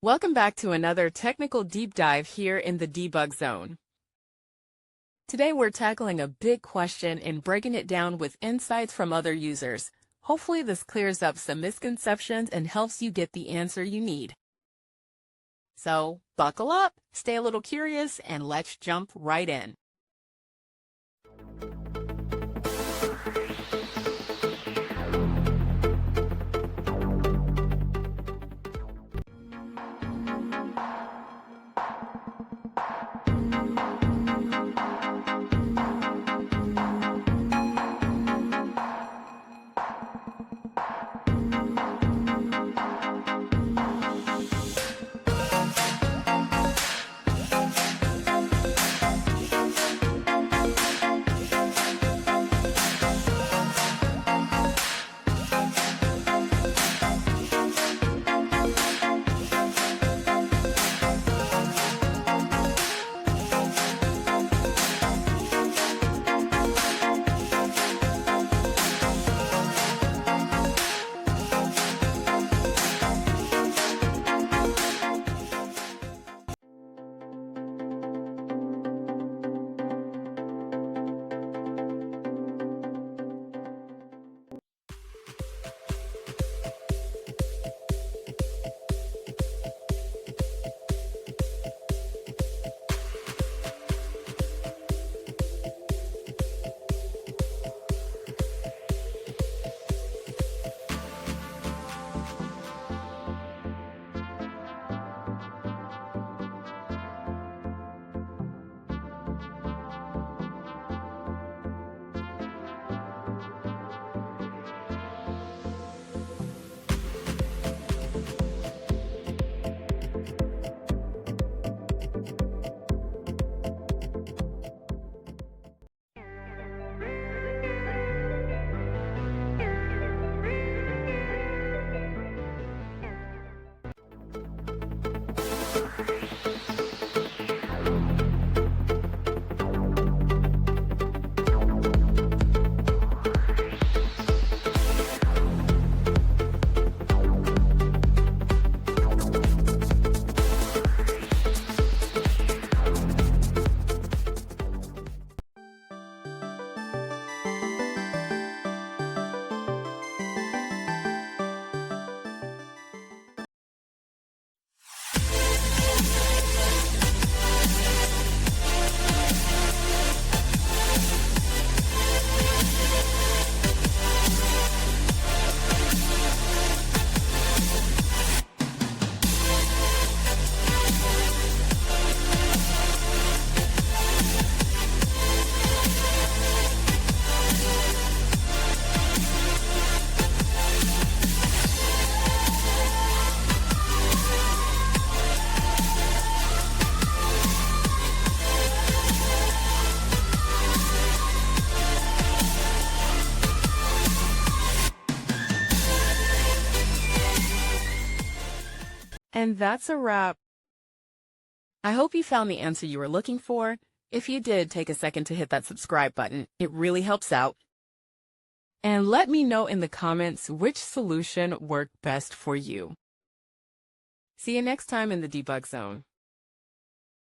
Welcome back to another technical deep dive here in the debug zone. Today we're tackling a big question and breaking it down with insights from other users. Hopefully this clears up some misconceptions and helps you get the answer you need. So buckle up, stay a little curious, and let's jump right in. And that's a wrap. I hope you found the answer you were looking for. If you did, take a second to hit that subscribe button. It really helps out. And let me know in the comments which solution worked best for you. See you next time in the debug zone.